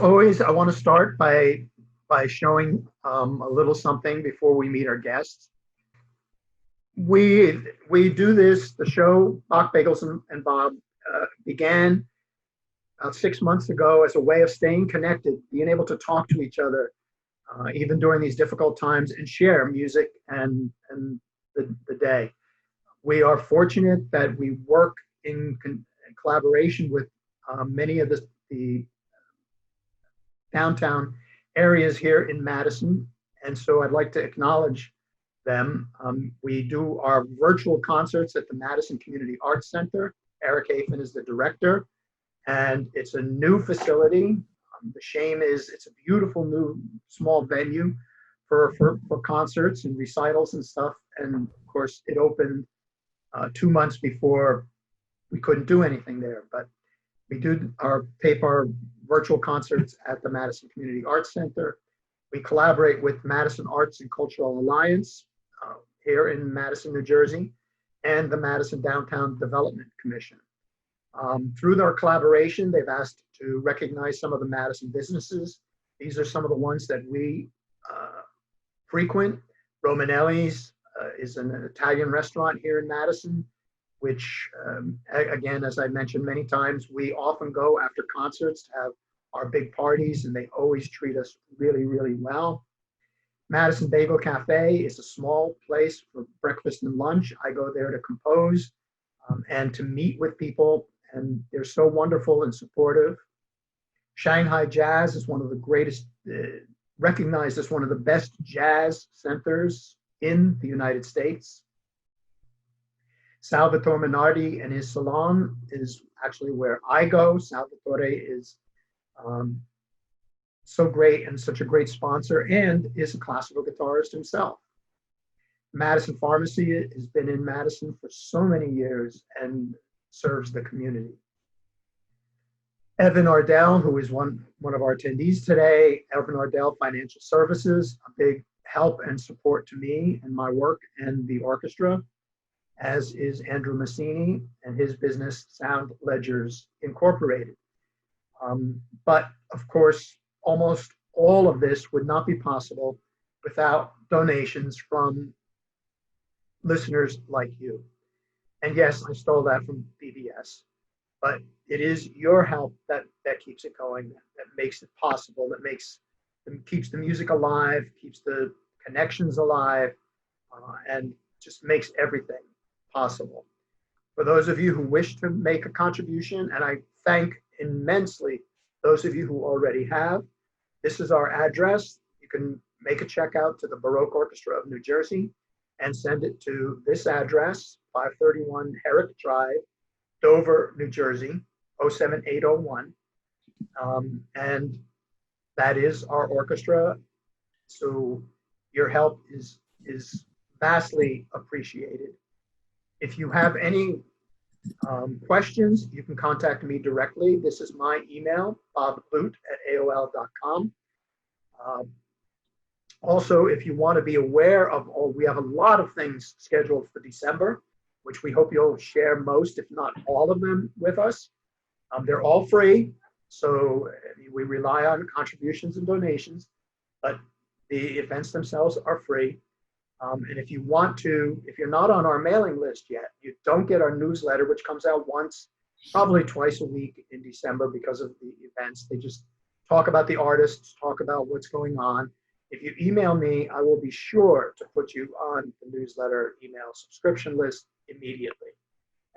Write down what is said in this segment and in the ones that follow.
always, I want to start by showing a little something before we meet our guests. We do this. The show Bach Bagels and Bob began about 6 months ago as a way of staying connected, being able to talk to each other, even during these difficult times, and share music and the day. We are fortunate that we work in collaboration with many of the downtown areas here in Madison, and so I'd like to acknowledge them. We do our virtual concerts at the Madison Community Arts Center. Eric Hafen is the director, and it's a new facility. The shame is it's a beautiful new small venue for concerts and recitals and stuff. And of course, it opened 2 months before we couldn't do anything there. But we do tape our virtual concerts at the Madison Community Arts Center. We collaborate with Madison Arts and Cultural Alliance here in Madison, New Jersey, and the Madison Downtown Development Commission. Through their collaboration, they've asked to recognize some of the Madison businesses. These are some of the ones that we frequent. Romanelli's is an Italian restaurant here in Madison, which, again, as I mentioned many times, we often go after concerts to have our big parties, and they always treat us really, really well. Madison Bagel Cafe is a small place for breakfast and lunch. I go there to compose and to meet with people, and they're so wonderful and supportive. Shanghai Jazz is one of the greatest, recognized as one of the best jazz centers in the United States. Salvatore Minardi and his salon is actually where I go. Salvatore is so great and such a great sponsor, and is a classical guitarist himself. Madison Pharmacy has been in Madison for so many years and serves the community. Evan Ardell, who is one of our attendees today, Evan Ardell Financial Services, a big help and support to me and my work and the orchestra, as is Andrew Massini and his business Sound Ledgers Incorporated. But of course, almost all of this would not be possible without donations from listeners like you. And yes, I stole that from BBS, but it is your help that keeps it going, that makes it possible, that keeps the music alive, keeps the connections alive, and just makes everything possible. For those of you who wish to make a contribution, and I thank immensely those of you who already have, this is our address. You can make a check out to the Baroque Orchestra of New Jersey and send it to this address, 531 Herrick Drive, Dover, New Jersey, 07801. And that is our orchestra. So your help is vastly appreciated. If you have any questions, you can contact me directly. This is my email, bobboot@aol.com. Also, if you want to be aware of we have a lot of things scheduled for December, which we hope you'll share most, if not all of them, with us. They're all free, so we rely on contributions and donations, but the events themselves are free. And if you want to, if you're not on our mailing list yet, you don't get our newsletter, which comes out once, probably twice a week in December because of the events. They just talk about the artists, talk about what's going on. If you email me, I will be sure to put you on the newsletter email subscription list immediately.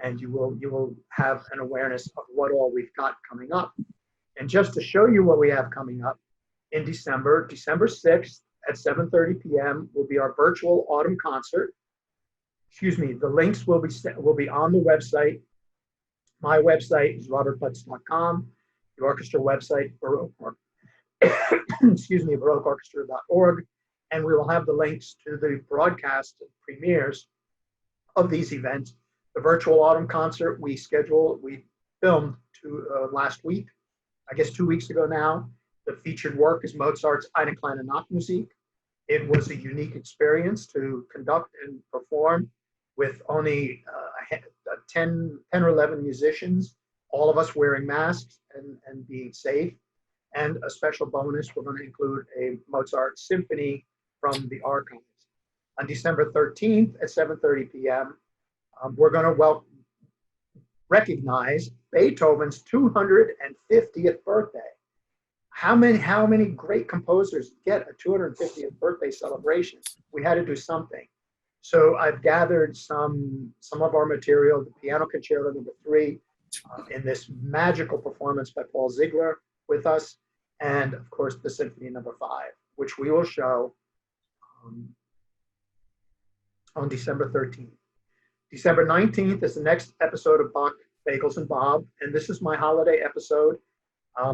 And you will have an awareness of what all we've got coming up. And just to show you what we have coming up, in December 6th at 7:30 p.m. will be our virtual autumn concert. Excuse me, the links will be on the website. My website is robertbutts.com. The orchestra website, baroqueorchestra.org, and we will have the links to the broadcast and premieres of these events. The virtual autumn concert we filmed last week, I guess 2 weeks ago now. The featured work is Mozart's Eine kleine Nachtmusik. It was a unique experience to conduct and perform with only 10 or 11 musicians, all of us wearing masks and being safe. And a special bonus, we're going to include a Mozart symphony from the archives. On December 13th at 7:30 p.m., we're going to recognize Beethoven's 250th birthday. How many great composers get a 250th birthday celebration? We had to do something. So I've gathered some of our material, the Piano Concerto number 3, in this magical performance by Paul Ziegler with us, and of course the Symphony number 5, which we will show on December 13th. December 19th is the next episode of Bach Bagels and Bob, and this is my holiday episode. I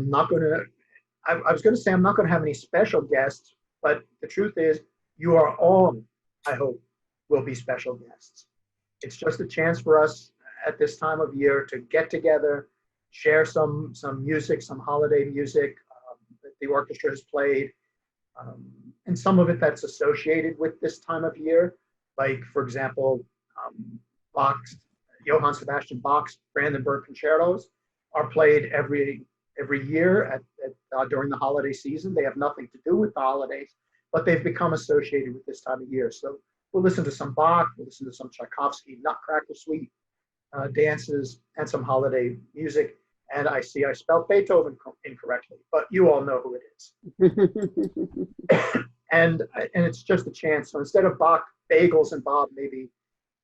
was going to say I'm not going to have any special guests, but the truth is you are all, I hope, will be special guests. It's just a chance for us at this time of year to get together, share some music, some holiday music that the orchestra has played, and some of it that's associated with this time of year. Like, for example, Johann Sebastian Bach's Brandenburg concertos are played every year during the holiday season. They have nothing to do with the holidays, but they've become associated with this time of year. So we'll listen to some Bach, we'll listen to some Tchaikovsky Nutcracker Suite dances, and some holiday music. And I see I spelled Beethoven incorrectly, but you all know who it is. and it's just a chance. So instead of Bach Bagels and Bob, maybe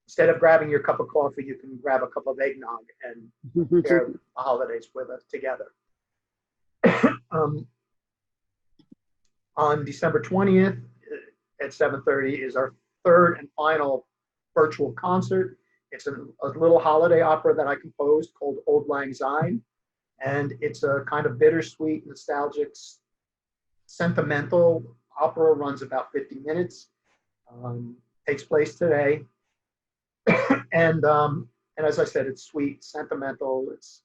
instead of grabbing your cup of coffee, you can grab a cup of eggnog and share the holidays with us together. On December 20th at 7:30 is our third and final virtual concert. It's a little holiday opera that I composed called Auld Lang Syne, and it's a kind of bittersweet, nostalgic, sentimental opera. Runs about 50 minutes. Takes place today, and as I said, it's sweet, sentimental. It's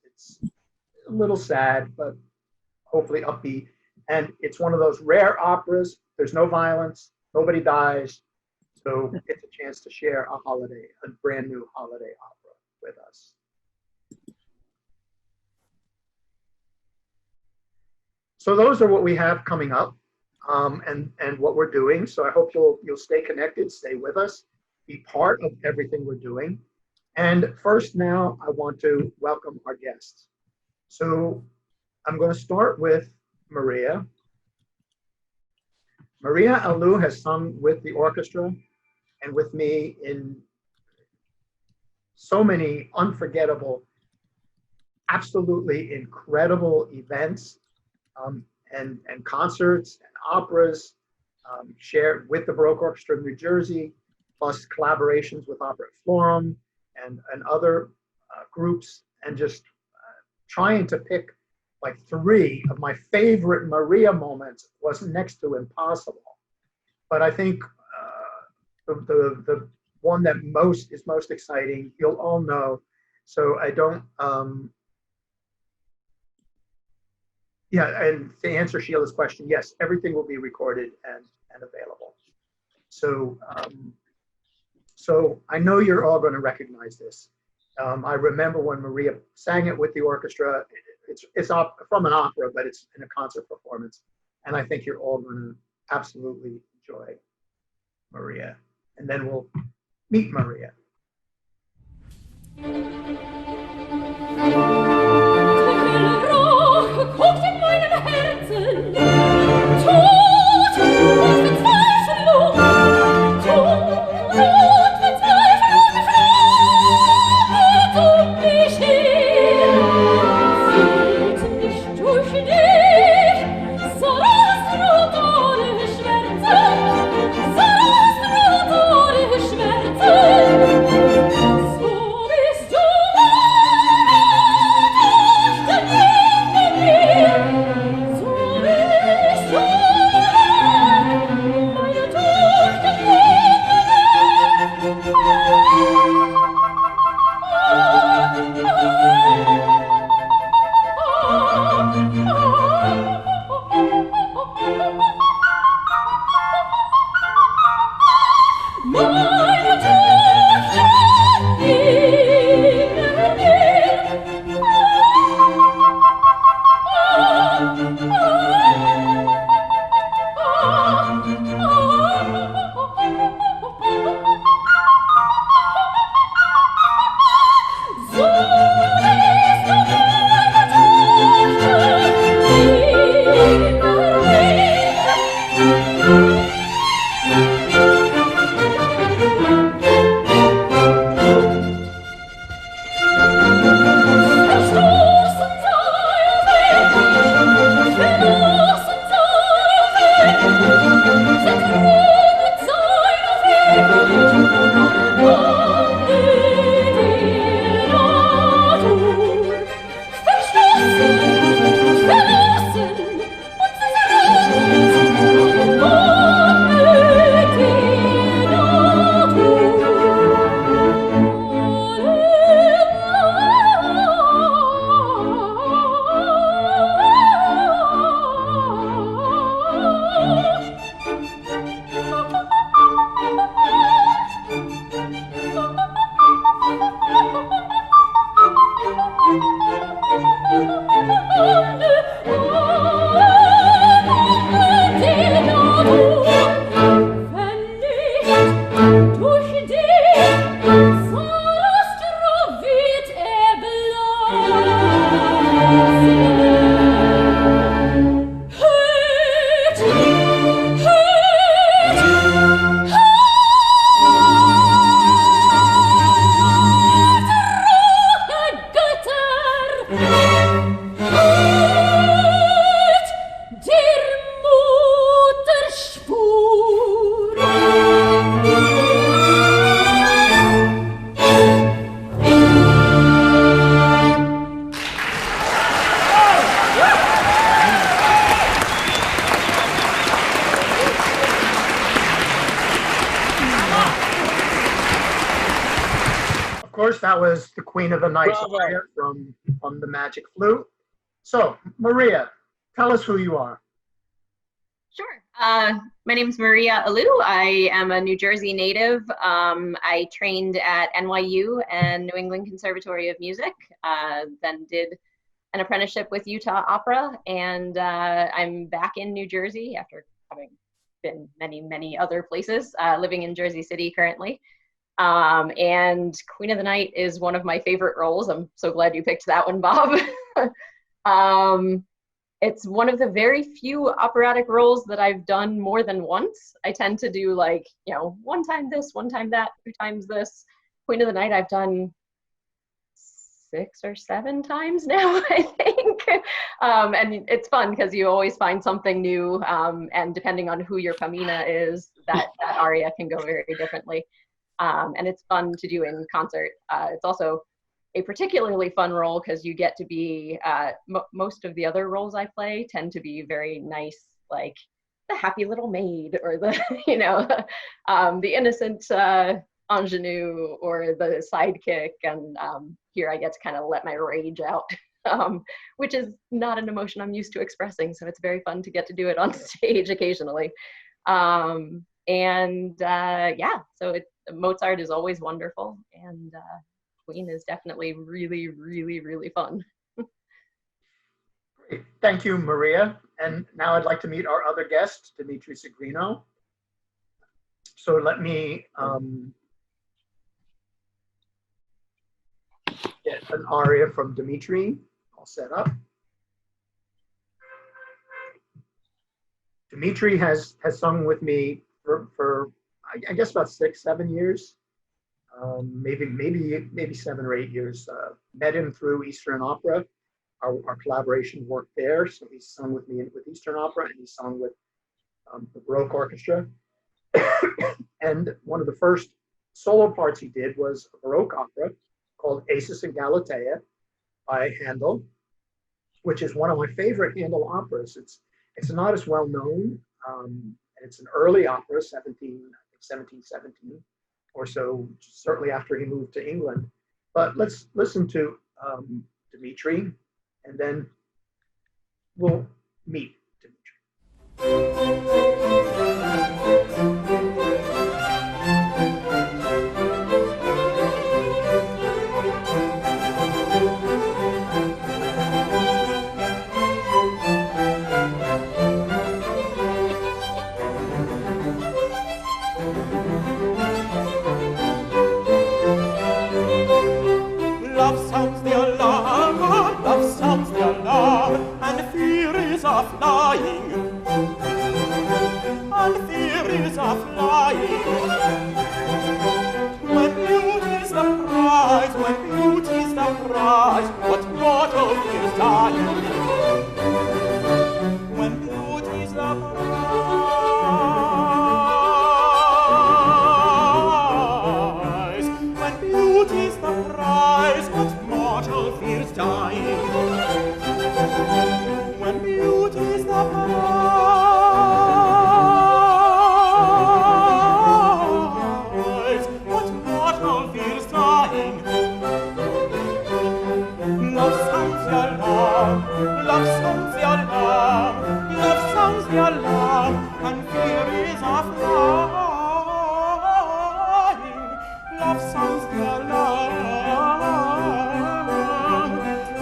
a little sad, but hopefully upbeat. And it's one of those rare operas. There's no violence, nobody dies, so it's a chance to share a brand new holiday opera with us. So those are what we have coming up, and what we're doing. So I hope you'll stay connected, stay with us, be part of everything we're doing. And first now, I want to welcome our guests. So I'm going to start with Maria. Maria Alou has sung with the orchestra and with me in so many unforgettable, absolutely incredible events and concerts and operas shared with the Baroque Orchestra of New Jersey, plus collaborations with Opera Florum and other groups, and just trying to pick like 3 of my favorite Maria moments was next to impossible. But I think the one that is most exciting, you'll all know. So I don't, and to answer Sheila's question, yes, everything will be recorded and available. So, so I know you're all going to recognize this. I remember when Maria sang it with the orchestra. It's from an opera, but it's in a concert performance. And I think you're all going to absolutely enjoy Maria. And then we'll meet Maria. Schmerzen course, that was the Queen of the Night Bravo. aria from the Magic Flute. So, Maria, tell us who you are. Sure. My name is Maria Alou. I am a New Jersey native. I trained at NYU and New England Conservatory of Music, then did an apprenticeship with Utah Opera, and I'm back in New Jersey after having been many, many other places, living in Jersey City currently. And Queen of the Night is one of my favorite roles. I'm so glad you picked that one, Bob. It's one of the very few operatic roles that I've done more than once. I tend to do like, you know, one time this, one time that, 2 times this. Queen of the Night I've done 6 or 7 times now, I think. And it's fun because you always find something new, and depending on who your Pamina is, that aria can go very differently. And it's fun to do in concert. It's also a particularly fun role because you get to be, most of the other roles I play tend to be very nice, like the happy little maid or the, you know, the innocent ingenue or the sidekick. And here I get to kind of let my rage out, which is not an emotion I'm used to expressing. So it's very fun to get to do it on stage occasionally. Yeah, so Mozart is always wonderful, and Queen is definitely really, really, really fun. Great. Thank you, Maria. And now I'd like to meet our other guest, Dmitri Zigrino. So let me get an aria from Dmitri. All set up. Dmitri has sung with me for I guess about 6, 7 years. Maybe 7 or 8 years. Met him through Eastern Opera. Our collaboration worked there. So he sung with me with Eastern Opera, and he sung with the Baroque Orchestra. And one of the first solo parts he did was a Baroque opera called Acis and Galatea by Handel, which is one of my favorite Handel operas. It's not as well known. It's an early opera, 1717 or so, certainly after he moved to England. But let's listen to Dmitri, and then we'll meet Dmitri. Flying, and theories are flying. When beauty's the prize, when beauty's the prize, what mortal is dying? When beauty's the prize, when beauty's the prize, what mortal fears dying? When beauty's the prize, what mortal fears dying? Love sounds your alarm, love sounds your alarm, love sounds your alarm, and fear is a flying. Love sounds your alarm,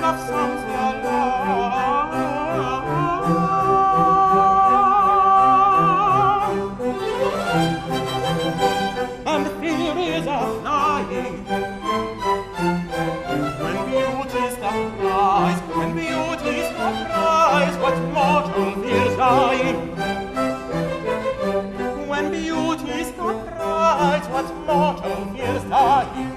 love sounds your alarm. And fear is a flying. When beauty's the prize, when beauty's the prize, what mortal fears dying? When beauty's the prize, what mortal fears dying?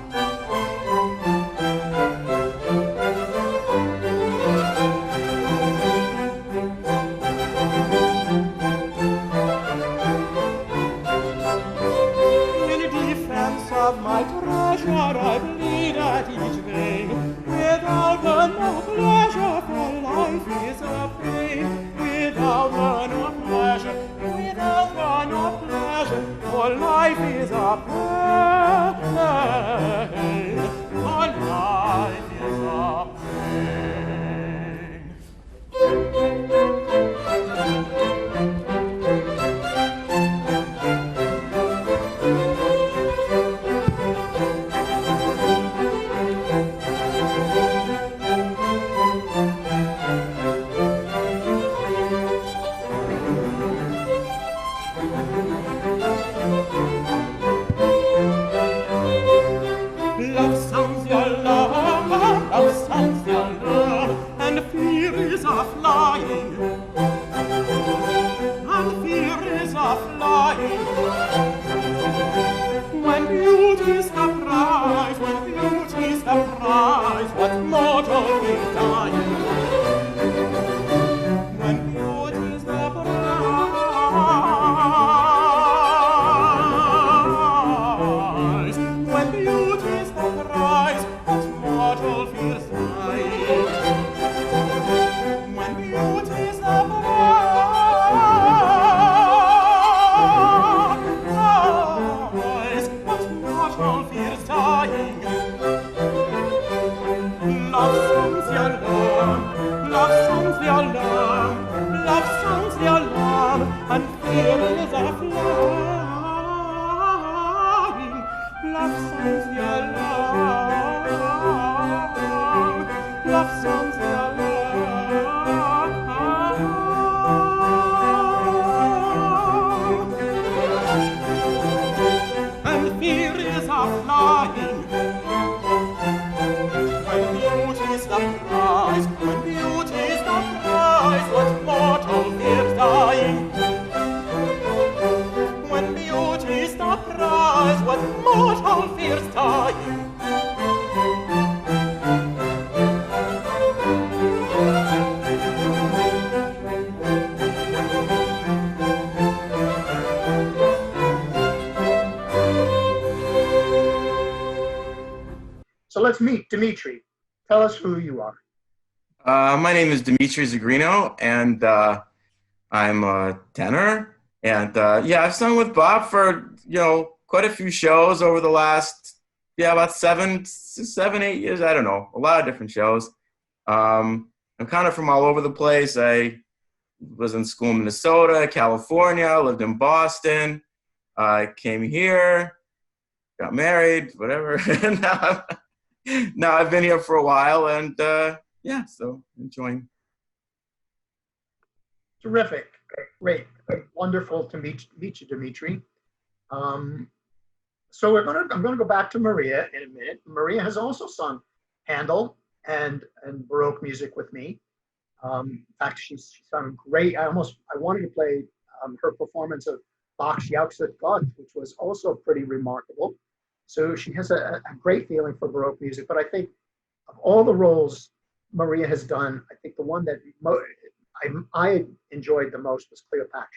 My treasure I bleed at each vein. Without her no pleasure, for life is a pain. Without her no pleasure, without her no pleasure, for life is a pain. fears dying. Love songs the alarm, love songs the alarm, love songs the alarm, and fear is a flying. Love songs the alarm, love songs the alarm. And fear is a flying. When beauty's the prize, when beauty's the prize, what mortal fears dying? When beauty's the prize, what mortal fears dying? So let's meet Dmitri. Tell us who you are. My name is Dmitri Zigrino, and I'm a tenor. And yeah, I've sung with Bob for, quite a few shows over the last, about 7, 8 years. I don't know, a lot of different shows. I'm kind of from all over the place. I was in school in Minnesota, California, lived in Boston. I came here, got married, whatever. And now I've been here for a while, and yeah, so enjoying. Terrific. Great. Wonderful to meet you, Dmitri. So I'm going to go back to Maria in a minute. Maria has also sung Handel and Baroque music with me. In fact, she's sung great. I wanted to play her performance of Bach's Jauchzet Gott, which was also pretty remarkable. So she has a great feeling for Baroque music. But I think of all the roles Maria has done, I think the one that I enjoyed the most was Cleopatra.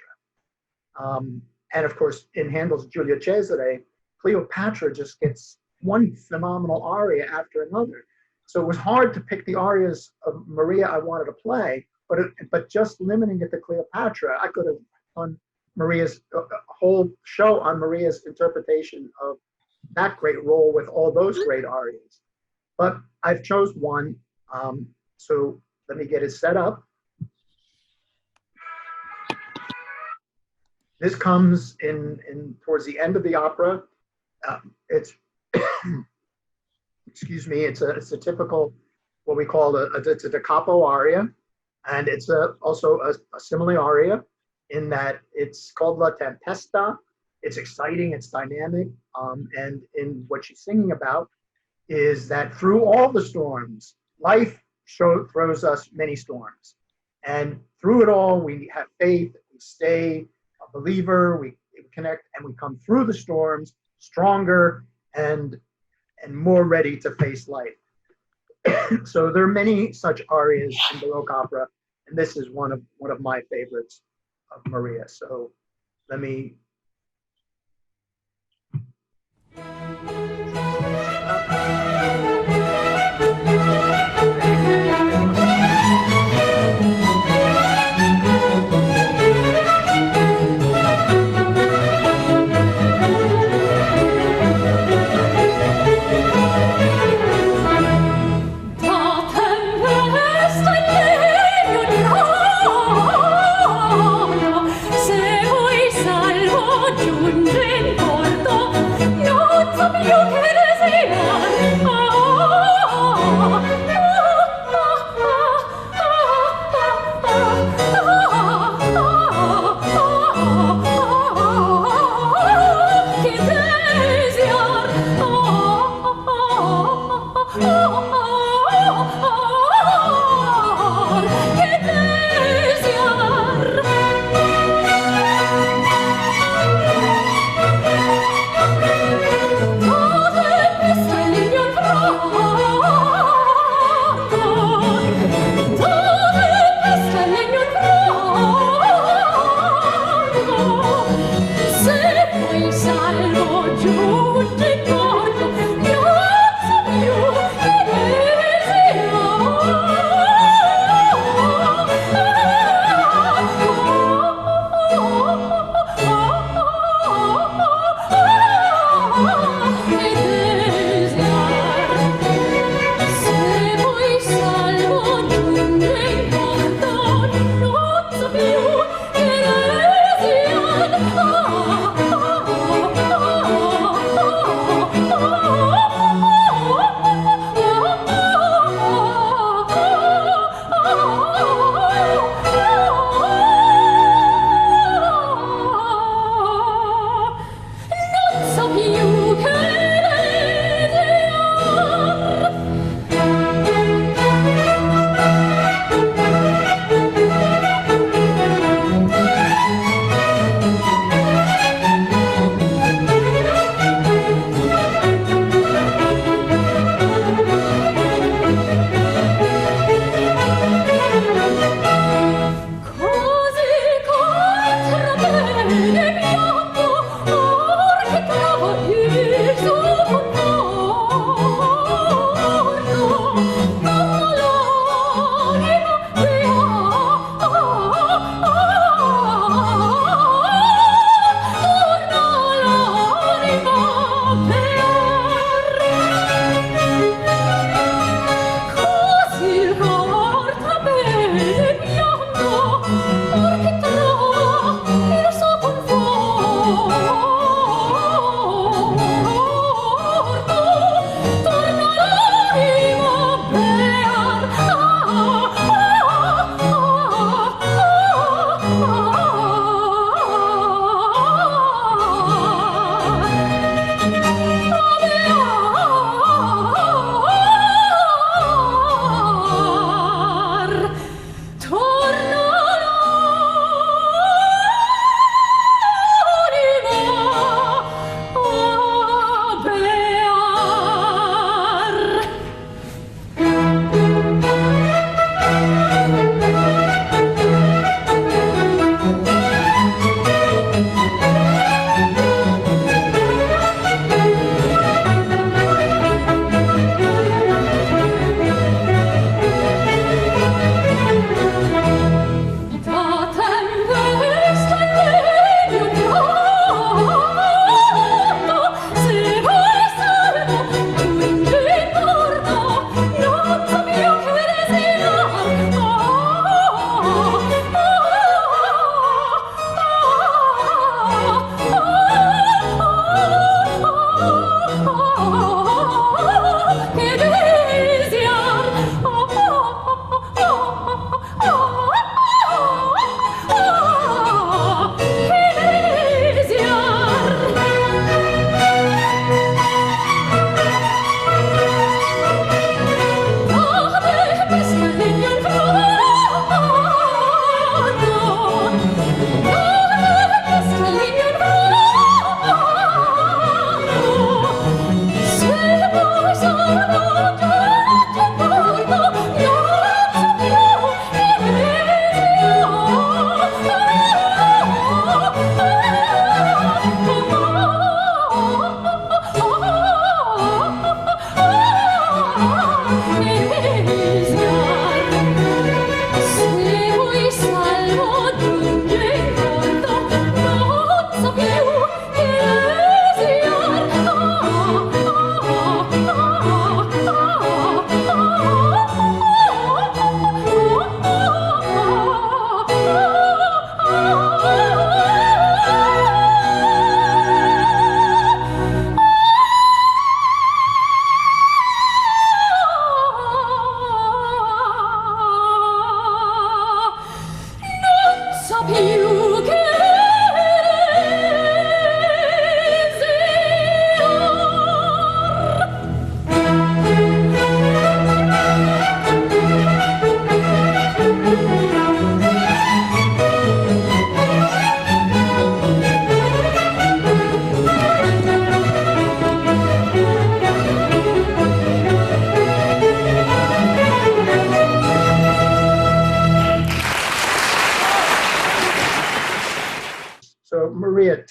And of course, in Handel's Giulio Cesare, Cleopatra just gets one phenomenal aria after another. So it was hard to pick the arias of Maria I wanted to play, but just limiting it to Cleopatra, I could have done Maria's whole show on Maria's interpretation of that great role with all those great arias. But I've chose one, so let me get it set up. This comes in towards the end of the opera. It's excuse me. It's a typical what we call it's a da capo aria, and it's also a simile aria in that it's called La Tempesta. It's exciting. It's dynamic, and in what she's singing about is that through all the storms, life throws us many storms, and through it all, we have faith. We stay a believer. We connect, and we come through the storms stronger and more ready to face life. So there are many such arias in Baroque opera, and this is one of my favorites of Maria. So let me.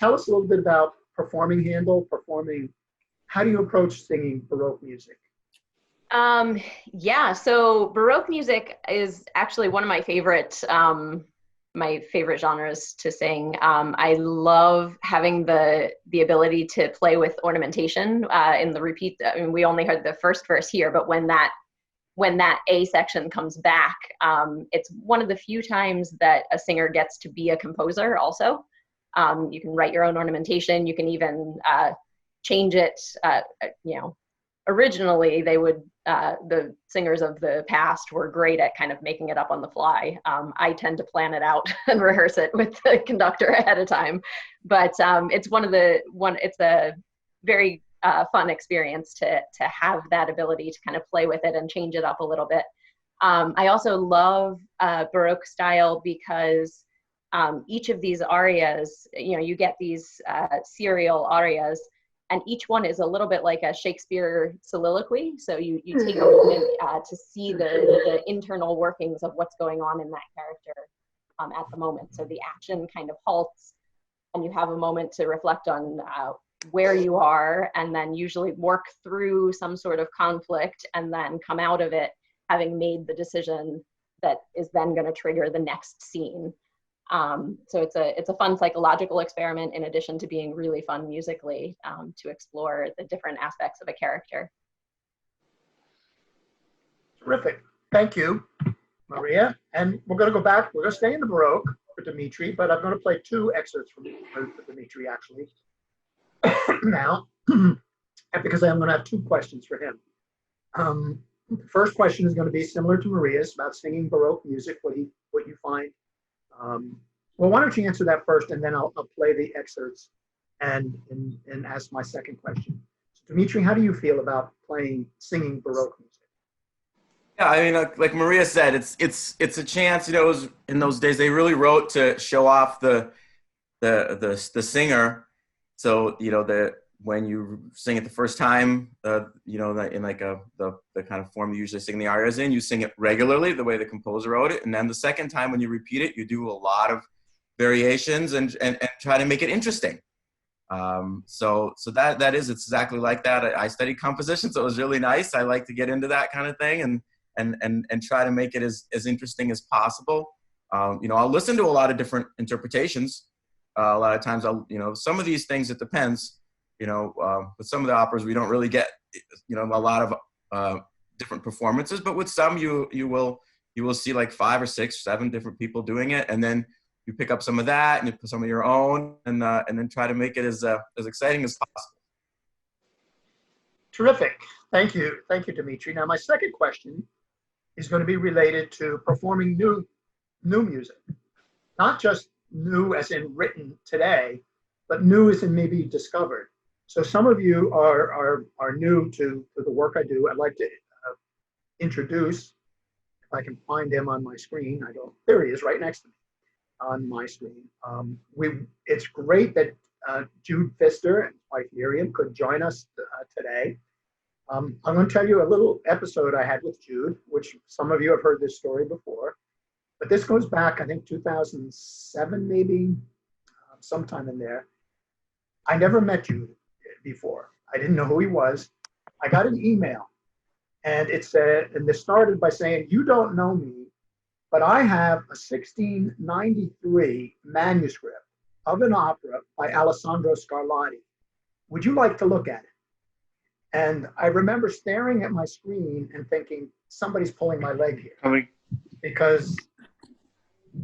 tell us a little bit about performing Handel, how do you approach singing Baroque music? Yeah, so Baroque music is actually one of my favorite genres to sing. I love having the ability to play with ornamentation in the repeat. I mean, we only heard the first verse here, but when that A section comes back, it's one of the few times that a singer gets to be a composer also. You can write your own ornamentation. You can even change it. Originally the singers of the past were great at kind of making it up on the fly. I tend to plan it out and rehearse it with the conductor ahead of time, but it's a very fun experience to have that ability to kind of play with it and change it up a little bit. I also love Baroque style because each of these arias, you get these serial arias, and each one is a little bit like a Shakespeare soliloquy. So you take a moment to see the internal workings of what's going on in that character at the moment. So the action kind of halts, and you have a moment to reflect on where you are, and then usually work through some sort of conflict, and then come out of it having made the decision that is then going to trigger the next scene. So it's a fun psychological experiment in addition to being really fun musically, to explore the different aspects of a character. Terrific. Thank you, Maria. And we're going to go back. We're going to stay in the Baroque for Dmitri, but I'm going to play two excerpts for Dmitri actually now, because I'm going to have two questions for him. The first question is going to be similar to Maria's about singing Baroque music, what you find. Well, why don't you answer that first, and then I'll play the excerpts and ask my second question. So, Dmitri, how do you feel about singing Baroque music? Yeah, I mean, like Maria said, it's a chance. It was in those days they really wrote to show off the singer. So when you sing it the first time, in like the kind of form you usually sing the arias in, you sing it regularly the way the composer wrote it, and then the second time when you repeat it, you do a lot of variations and try to make it interesting. So that is, it's exactly like that. I studied composition, so it was really nice. I like to get into that kind of thing and try to make it as interesting as possible. I'll listen to a lot of different interpretations. A lot of times some of these things, it depends. With some of the operas, we don't really get, a lot of different performances, but with some, you will see like 5 or 6, 7 different people doing it, and then you pick up some of that and you put some of your own, and then try to make it as exciting as possible. Terrific. Thank you, Dmitri. Now, my second question is going to be related to performing new music, not just new as in written today, but new as in maybe discovered. So some of you are new to the work I do. I'd like to introduce, if I can find him on my screen. There he is right next to me on my screen. It's great that Jude Pfister and wife Miriam could join us today. I'm going to tell you a little episode I had with Jude, which some of you have heard this story before, but this goes back, I think 2007 maybe, sometime in there. I never met Jude before. I didn't know who he was. I got an email, and it said, and this started by saying, "You don't know me, but I have a 1693 manuscript of an opera by Alessandro Scarlatti. Would you like to look at it?" And I remember staring at my screen and thinking, somebody's pulling my leg here. Because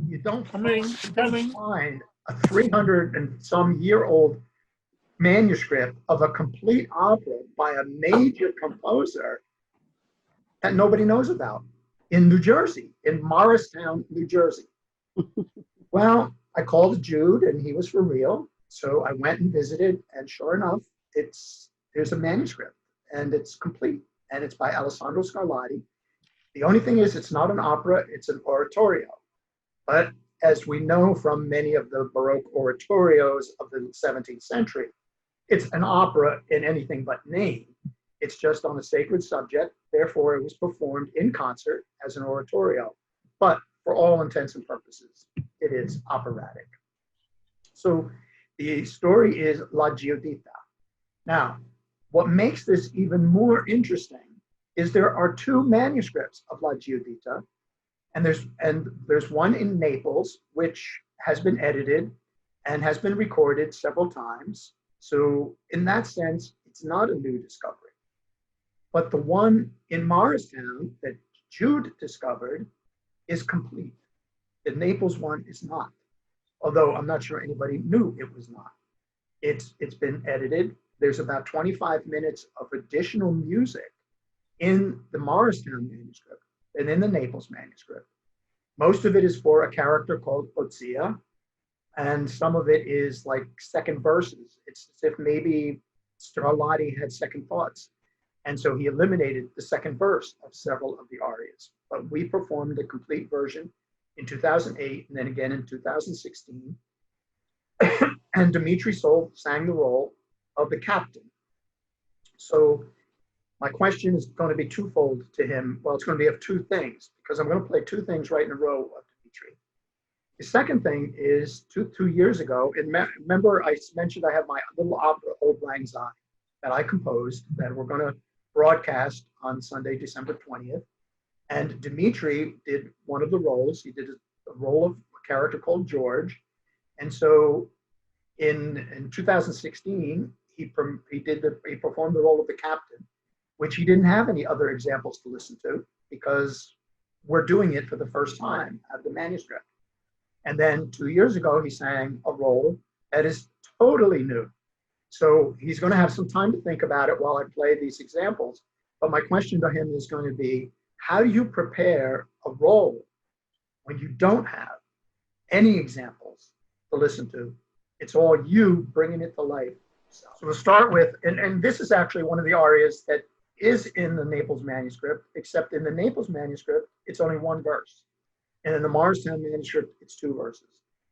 you don't find a 300 and some year old manuscript of a complete opera by a major composer that nobody knows about in New Jersey, in Morristown, New Jersey. Well, I called Jude and he was for real. So I went and visited, and sure enough, there's a manuscript and it's complete, and it's by Alessandro Scarlatti. The only thing is, it's not an opera, it's an oratorio. But as we know from many of the Baroque oratorios of the 17th century, it's an opera in anything but name. It's just on a sacred subject. Therefore, it was performed in concert as an oratorio. But for all intents and purposes, it is operatic. So The story is La Giudita. Now, what makes this even more interesting is there are two manuscripts of La Giudita, and there's one in Naples, which has been edited and has been recorded several times. So in that sense, it's not a new discovery. But the one in Morristown that Jude discovered is complete. The Naples one is not, although I'm not sure anybody knew it was not. It's been edited. There's about 25 minutes of additional music in the Morristown manuscript and in the Naples manuscript. Most of it is for a character called Ozia, and some of it is like second verses. It's as if maybe Scarlatti had second thoughts. And so he eliminated the second verse of several of the arias. But we performed the complete version in 2008 and then again in 2016. And Dmitri sang the role of the captain. So my question is going to be twofold to him. Well, it's going to be of two things, because I'm going to play two things right in a row of Dmitri. The second thing is two years ago, and remember I mentioned I have my little opera, Auld Lang Syne, that I composed that we're going to broadcast on Sunday, December 20th. And Dmitri did one of the roles. He did a role of a character called George. And so in 2016, he performed the role of the captain, which he didn't have any other examples to listen to because we're doing it for the first time at the manuscript. And then 2 years ago, he sang a role that is totally new. So he's going to have some time to think about it while I play these examples. But my question to him is going to be, how do you prepare a role when you don't have any examples to listen to? It's all you bringing it to life. So we'll start with, and this is actually one of the arias that is in the Naples manuscript, except in the Naples manuscript, it's only one verse. And in the Morristown manuscript, it's two verses.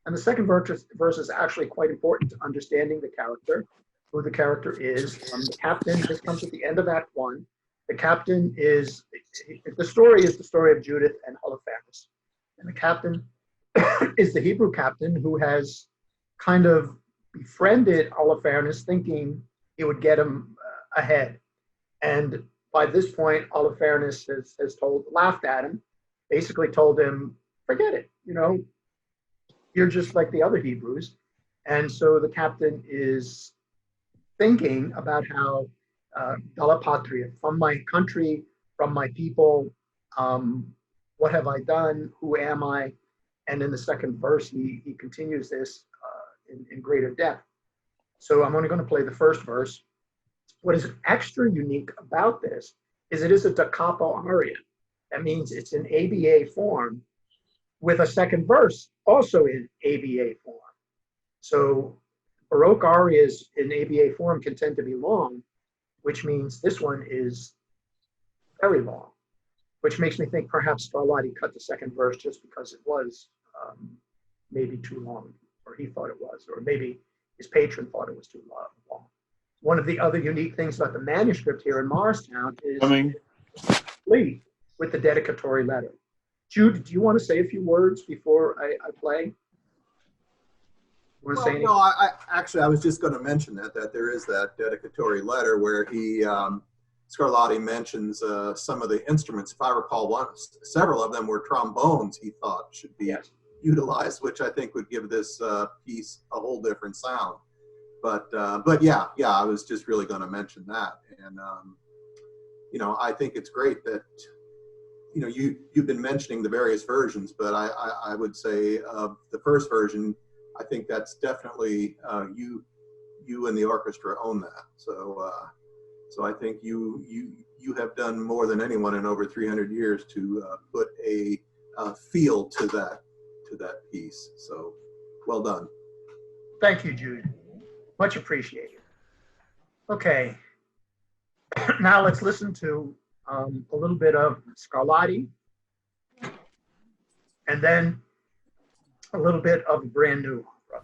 And the second verse is actually quite important to understanding the character, who the character is. The captain, this comes at the end of Act 1. The captain is, the story is the story of Judith and Holofernes. And the captain is the Hebrew captain who has kind of befriended Holofernes, thinking he would get him ahead. And by this point, Holofernes has laughed at him, basically told him, forget it, you're just like the other Hebrews. And so the captain is thinking about how Dalla Patria, from my country, from my people, what have I done? Who am I? And in the second verse, he continues this in greater depth. So I'm only going to play the first verse. What is extra unique about this is it is a da capo aria. That means it's in ABA form with a second verse also in ABA form. So Baroque arias in ABA form can tend to be long, which means this one is very long, which makes me think perhaps Scarlatti cut the second verse just because it was maybe too long, or he thought it was, or maybe his patron thought it was too long. One of the other unique things about the manuscript here in Morristown is complete with the dedicatory letter. Jude, do you want to say a few words before I play? You want to say anything? No, I was just going to mention that there is that dedicatory letter where Scarlatti mentions some of the instruments. If I recall, several of them were trombones he thought should be utilized, which I think would give this piece a whole different sound. But yeah, I was just really going to mention that. And, I think it's great that, you've been mentioning the various versions, but I would say of the first version, I think that's definitely you and the orchestra own that. So I think you have done more than anyone in over 300 years to put a feel to that piece. So well done. Thank you, Jude. Much appreciated. Okay, now let's listen to a little bit of Scarlatti, and then a little bit of brand new opera.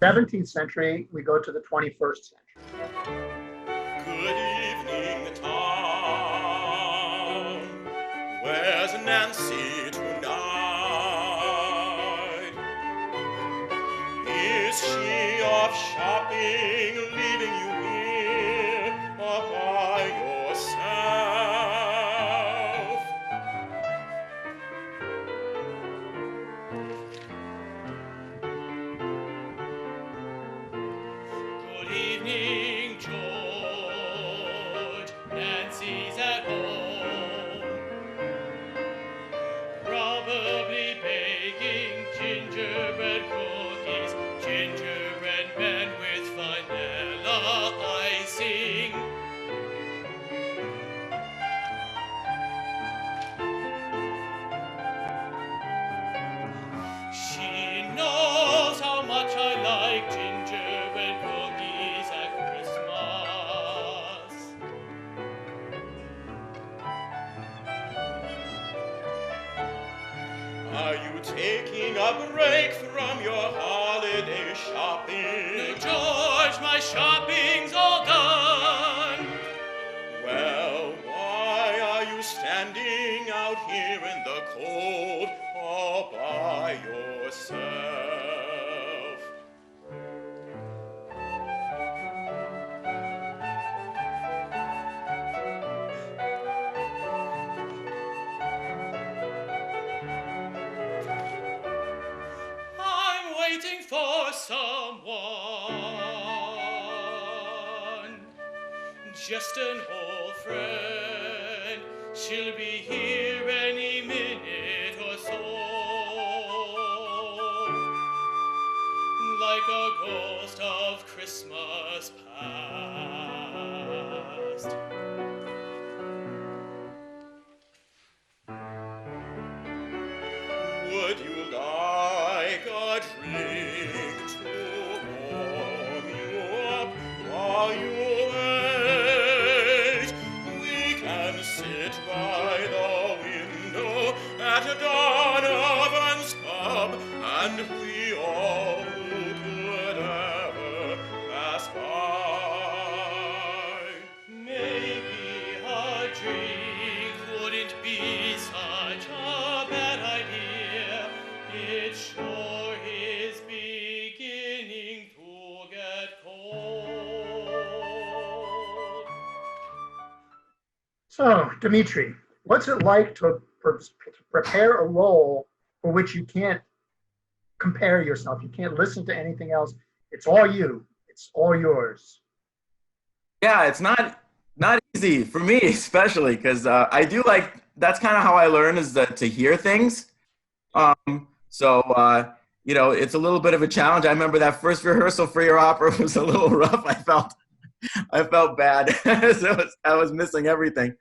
17th century, we go to the 21st century. Good evening, Tom. Where's Nancy tonight? Is she off shopping, leaving you here all by yourself? Good evening, George. Nancy's at home, probably baking gingerbread cookies, gingerbread men with vanilla icing. She knows how much I like gingerbread cookies at Christmas. Are you taking a break from your holiday shopping? No, George, my shopping's all done. Well, why are you standing out here in the cold all by yourself? I'm waiting for someone, just an old friend. She'll be here any minute or so, like a ghost of Christmas past. Would you like a drink to warm you up while you wait? We can sit by the window at Donovan's pub, and we all who could ever pass by. Maybe a drink wouldn't be such a bad idea. It sure is beginning to get cold. So, Dmitri, what's it like to prepare a role for which you can't compare yourself? You can't listen to anything else. It's all you. It's all yours. Yeah, it's not easy for me, especially because I do like, that's kind of how I learn, is to hear things. You know, it's a little bit of a challenge. I remember that first rehearsal for your opera was a little rough. I felt bad. I was missing everything,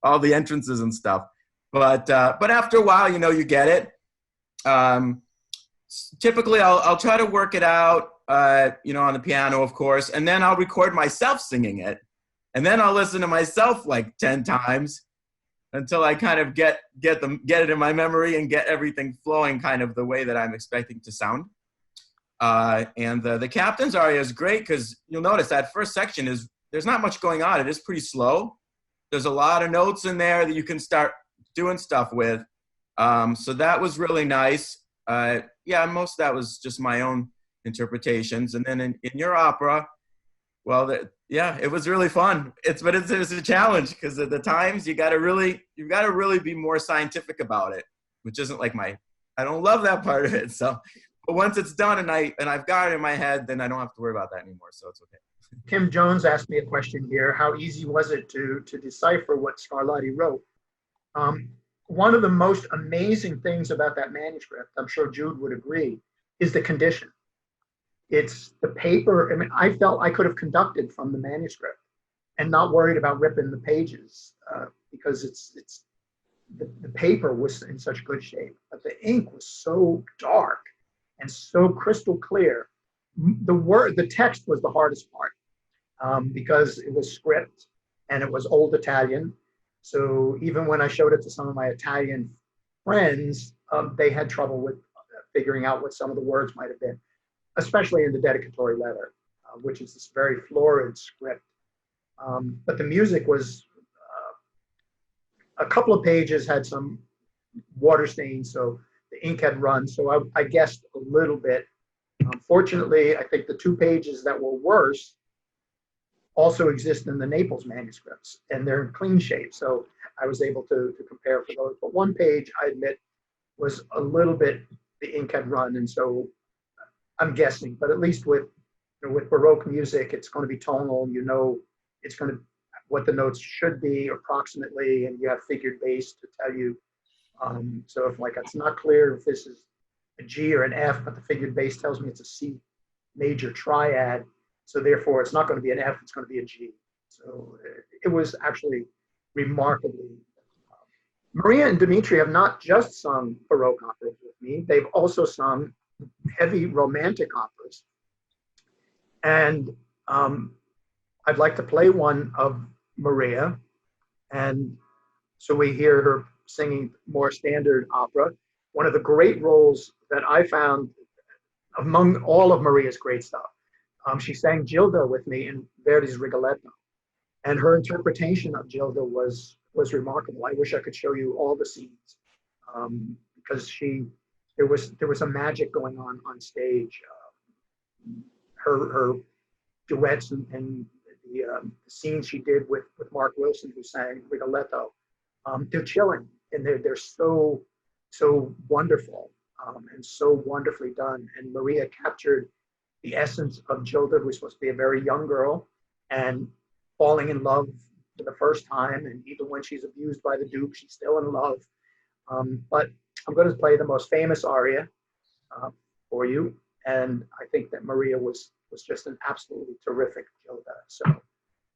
all the entrances and stuff. But after a while, you know, you get it. Typically, I'll try to work it out, you know, on the piano, of course, and then I'll record myself singing it, and then I'll listen to myself like 10 times until I kind of get it in my memory and get everything flowing kind of the way that I'm expecting to sound. And the captain's aria is great because you'll notice that first section there's not much going on. It is pretty slow. There's a lot of notes in there that you can start doing stuff with. So that was really nice. Yeah, most of that was just my own interpretations. And then in your opera, well, yeah, it was really fun. It's a challenge because at the times you gotta really be more scientific about it, which isn't like I don't love that part of it. So, but once it's done and I've got it in my head, then I don't have to worry about that anymore. So it's okay. Tim Jones asked me a question here. How easy was it to decipher what Scarlatti wrote? One of the most amazing things about that manuscript, I'm sure Jude would agree, is the condition. It's the paper. I mean, I felt I could have conducted from the manuscript and not worried about ripping the pages because the paper was in such good shape, but the ink was so dark and so crystal clear. The text was the hardest part because it was script and it was old Italian. So even when I showed it to some of my Italian friends, they had trouble with figuring out what some of the words might have been. especially in the dedicatory letter, which is this very florid script. But the music was, a couple of pages had some water stains, so the ink had run. So I guessed a little bit. Fortunately, I think the 2 pages that were worse also exist in the Naples manuscripts, and they're in clean shape. So I was able to compare for those. But 1 page, I admit, was a little bit, the ink had run, and so I'm guessing. But at least with Baroque music, it's going to be tonal. You know, it's going to what the notes should be approximately, and you have figured bass to tell you. So if it's not clear if this is a G or an F, but the figured bass tells me it's a C major triad. So therefore, it's not going to be an F, it's going to be a G. So it was actually remarkably. Maria and Dmitri have not just sung Baroque operas with me, they've also sung heavy romantic operas. And I'd like to play one of Maria. And so we hear her singing more standard opera. One of the great roles that I found among all of Maria's great stuff. She sang Gilda with me in Verdi's Rigoletto, and her interpretation of Gilda was remarkable. I wish I could show you all the scenes, because there was a magic going on stage. Her duets and the scenes she did with Mark Wilson, who sang Rigoletto, they're chilling, and they're so wonderful, and so wonderfully done. And Maria captured the essence of Gilda, who's supposed to be a very young girl and falling in love for the first time. And even when she's abused by the Duke, she's still in love. But I'm going to play the most famous aria for you. And I think that Maria was just an absolutely terrific Gilda. So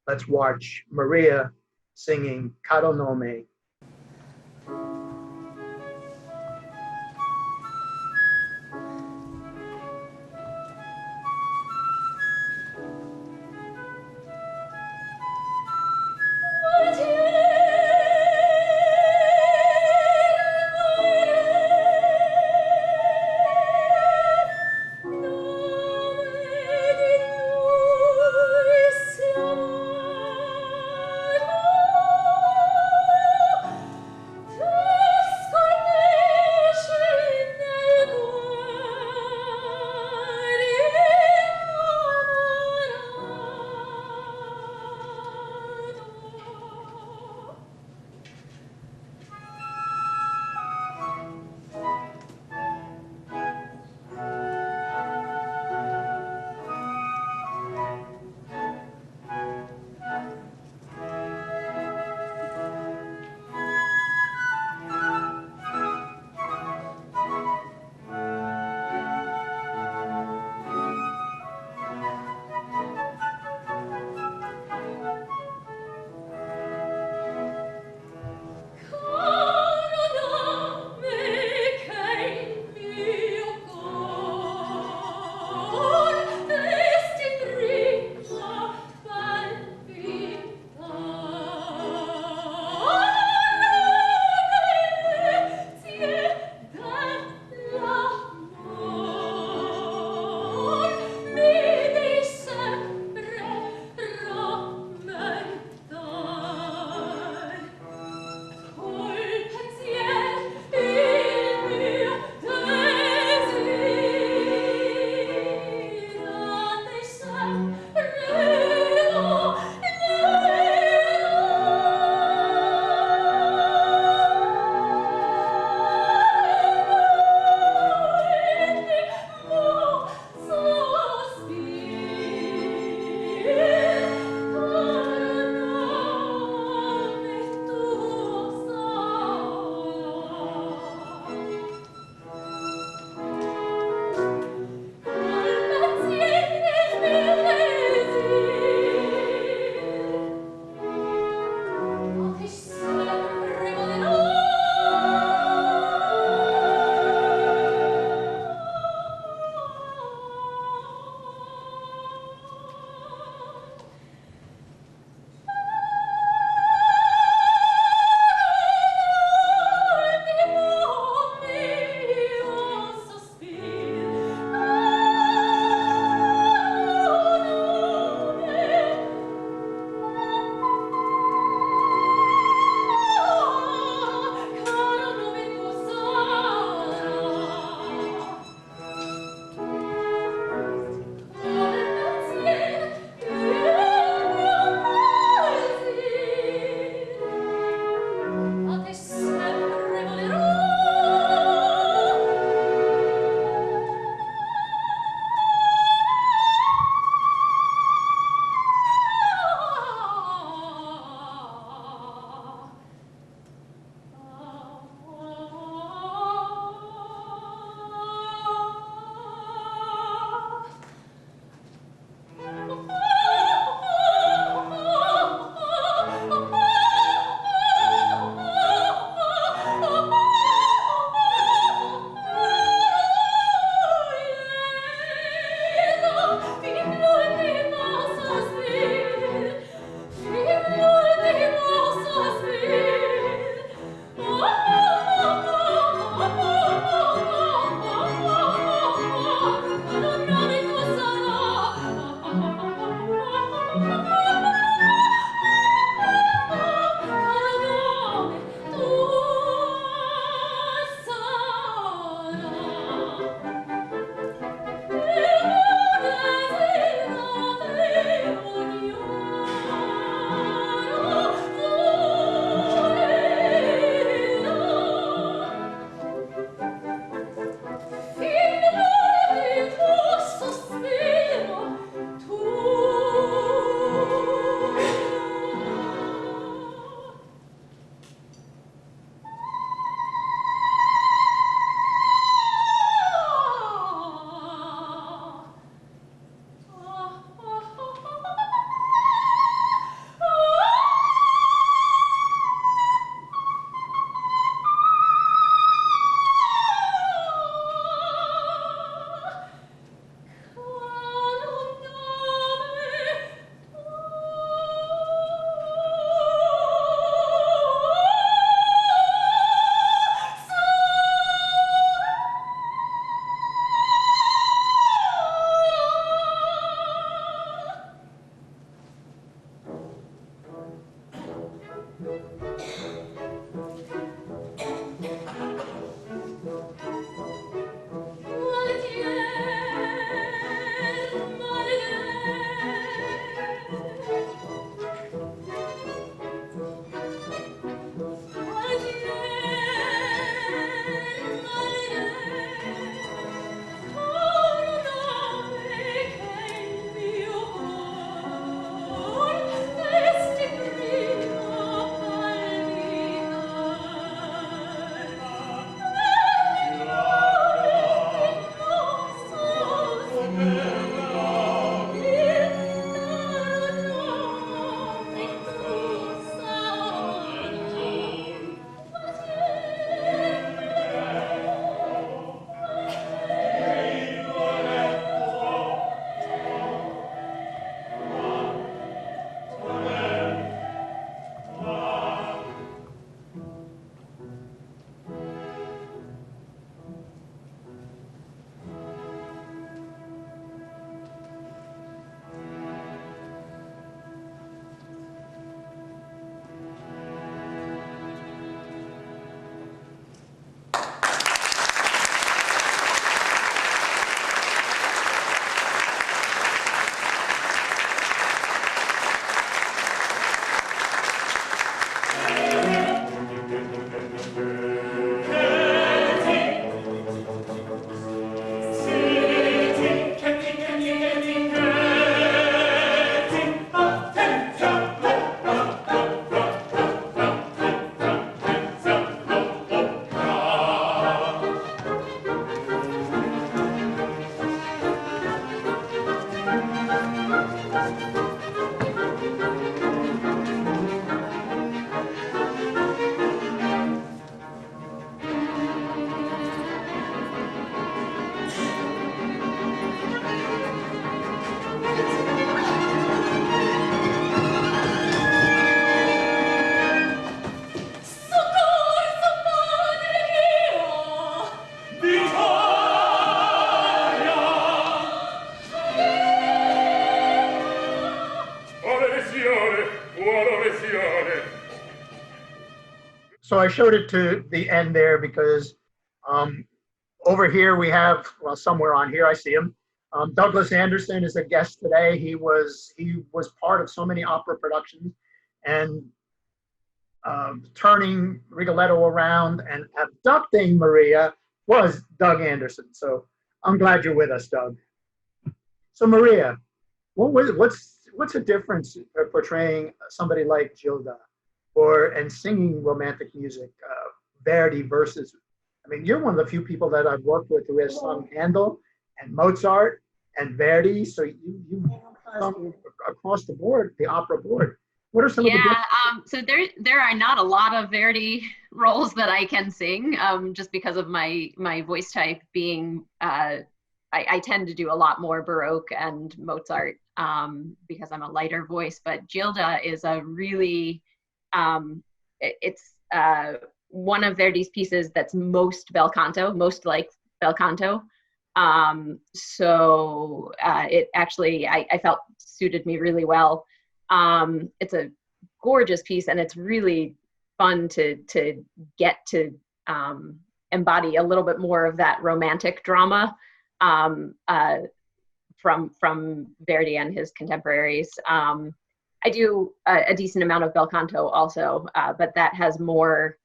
let's watch Maria singing Caro Nome. Siamo So I showed it to the end there because over here we have, well, somewhere on here I see him. Douglas Anderson is a guest today. He was part of so many opera productions, and turning Rigoletto around and abducting Maria was Doug Anderson. So I'm glad you're with us, Doug. So Maria, what's the difference portraying somebody like Gilda and singing romantic music, Verdi versus, I mean, you're one of the few people that I've worked with who has sung Handel and Mozart and Verdi. So you sung across the board, the opera board. What are some of the so there are not a lot of Verdi roles that I can sing, just because of my voice type being, I tend to do a lot more Baroque and Mozart because I'm a lighter voice. But Gilda is a really, it's one of Verdi's pieces that's most bel canto, most like bel canto. So it actually, I felt suited me really well. It's a gorgeous piece, and it's really fun to get to embody a little bit more of that romantic drama from Verdi and his contemporaries. I do a decent amount of bel canto also, but that has more,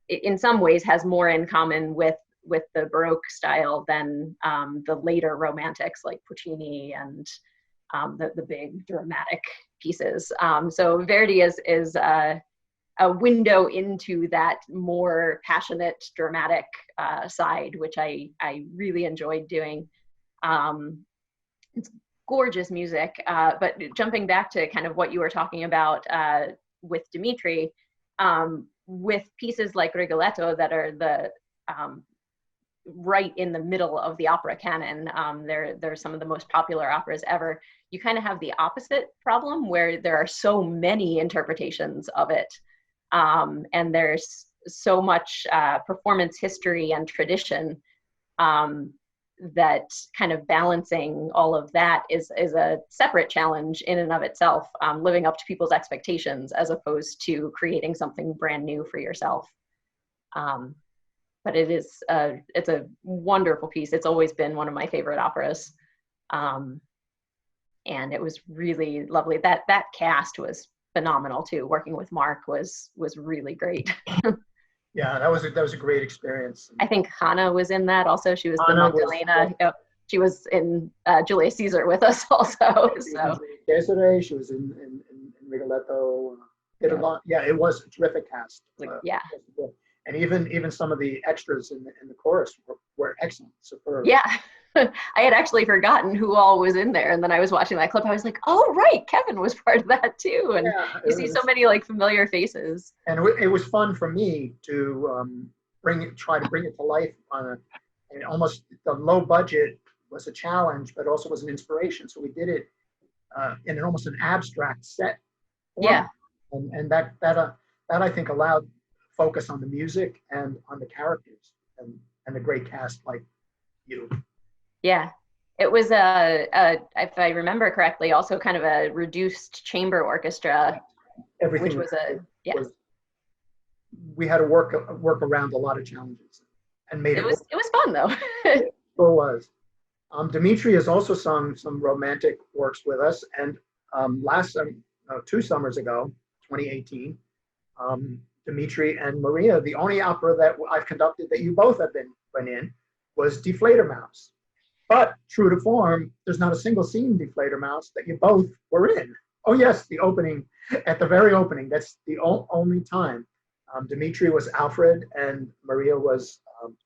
in some ways, has more in common with the Baroque style than the later romantics like Puccini and the big dramatic pieces. So Verdi is a window into that more passionate, dramatic side, which I really enjoyed doing. It's gorgeous music, but jumping back to kind of what you were talking about with Dmitri, with pieces like Rigoletto that are the right in the middle of the opera canon, they're some of the most popular operas ever. You kind of have the opposite problem where there are so many interpretations of it, and there's so much performance history and tradition that kind of balancing all of that is a separate challenge in and of itself, living up to people's expectations as opposed to creating something brand new for yourself. But it's a wonderful piece. It's always been one of my favorite operas. And it was really lovely. That cast was phenomenal too. Working with Mark was really great. Yeah, that was a great experience. I think Hannah was in that also. She was Hannah the Magdalena. She was in Julius Caesar with us also. So Desiree, she was in Rigoletto. Yeah, it was a terrific cast. Yeah. And even some of the extras in the chorus were excellent, superb. Yeah, I had actually forgotten who all was in there, and then I was watching that clip. I was like, "Oh, right, Kevin was part of that too." And yeah, you see so many like familiar faces. And it was fun for me to try to bring it to life and almost the low budget was a challenge, but also was an inspiration. So we did it in almost an abstract set. Yeah, and that I think allowed focus on the music and on the characters and the great cast like you. Yeah, it was if I remember correctly, also kind of a reduced chamber orchestra. Everything which was we had to work around a lot of challenges and made it. It was fun though. It sure was. Dmitri has also sung some romantic works with us, and last 2 summers ago, 2018. Dmitri and Maria, the only opera that I've conducted that you both have been in was Die Fledermaus. But true to form, there's not a single scene in Die Fledermaus that you both were in. Oh yes, the opening, at the very opening, that's the only time. Dmitri was Alfred and Maria was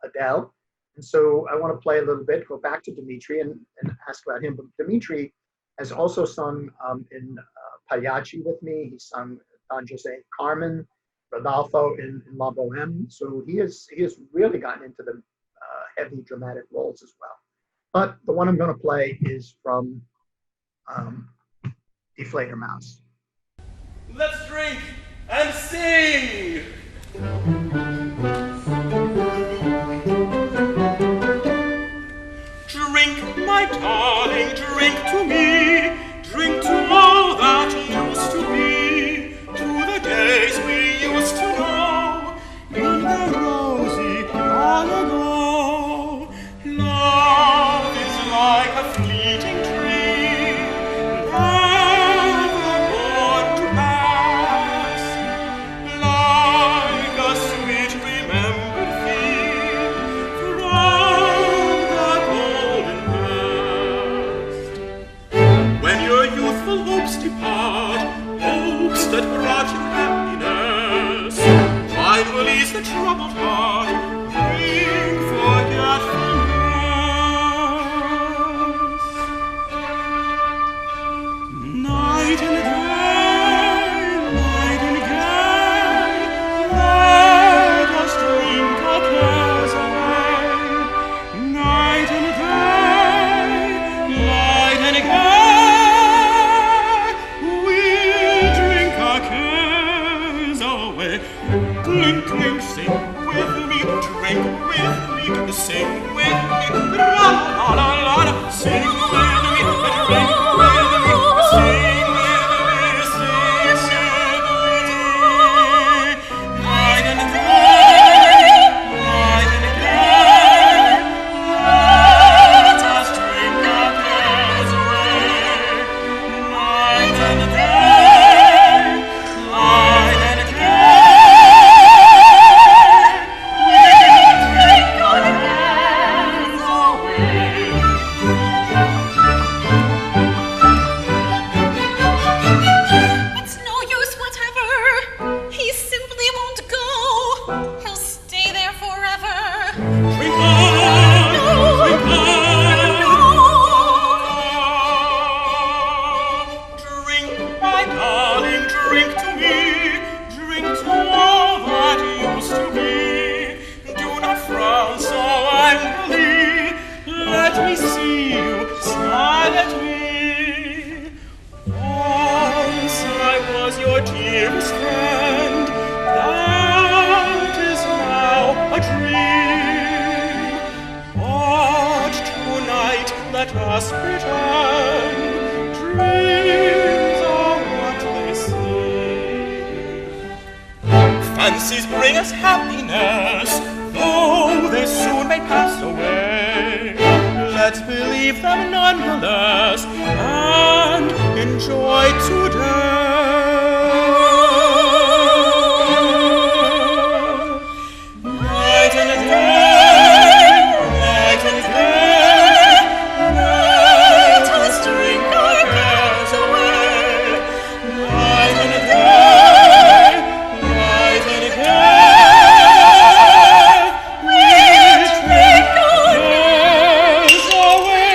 Adele. And so I want to play a little bit, go back to Dmitri and ask about him. But Dmitri has also sung in Pagliacci with me. He sung Don Jose Carmen, Rodolfo in La Boheme. So he has really gotten into the heavy dramatic roles as well. But the one I'm going to play is from Die Fledermaus. Let's drink and sing! Drink, my darling, drink to me. Drink to all that used to be. To the days we used to know. we see you, smile at me. Once I was your dearest friend, that is now a dream. But tonight let us pretend dreams are what they seem. Fancies bring us happiness, though they soon may pass away. Let's believe them nonetheless and enjoy today. Night and day, night and day, let us drink our cares away. Night and day, night and day, we drink our cares away.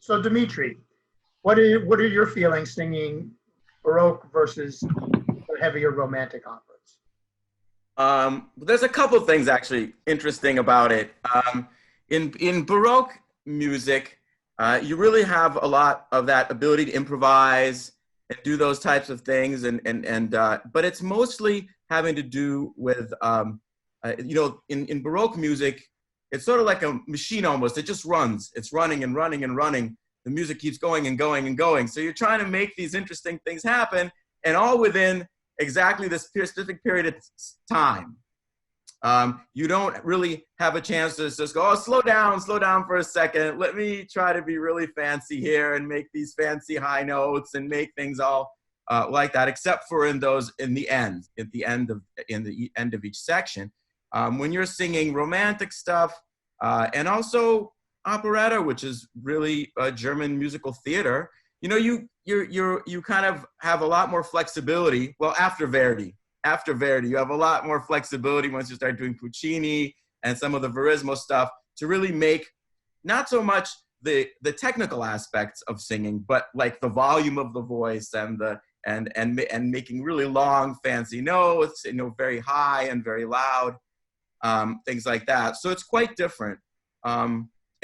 So Dmitri, what are your feelings singing Baroque versus the heavier romantic operas? There's a couple things actually interesting about it. In Baroque music, you really have a lot of that ability to improvise and do those types of things, but it's mostly having to do with, in Baroque music, it's sort of like a machine almost. It just runs. It's running and running and running. The music keeps going and going and going. So you're trying to make these interesting things happen, and all within exactly this specific period of time. You don't really have a chance to just go, oh, slow down for a second. Let me try to be really fancy here and make these fancy high notes and make things all like that, except for in the end of each section. When you're singing romantic stuff and also operetta, which is really German musical theater, you kind of have a lot more flexibility. Well, after Verdi, you have a lot more flexibility once you start doing Puccini and some of the Verismo stuff to really make not so much the technical aspects of singing, but like the volume of the voice and making really long, fancy notes, very high and very loud, things like that. So it's quite different.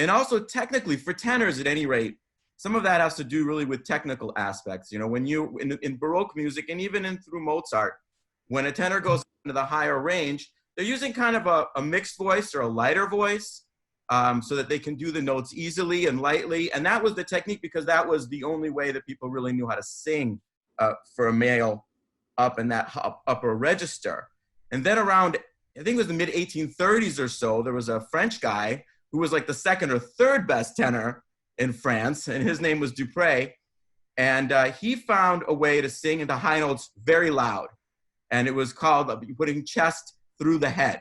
And also technically, for tenors at any rate, some of that has to do really with technical aspects. When you, in Baroque music and even through Mozart, when a tenor goes into the higher range, they're using kind of a mixed voice or a lighter voice so that they can do the notes easily and lightly. And that was the technique because that was the only way that people really knew how to sing for a male up in that upper register. And then around, I think it was the mid-1830s or so, there was a French guy who was like the second or third best tenor in France, and his name was Dupre. And he found a way to sing into high notes very loud. And it was called putting chest through the head.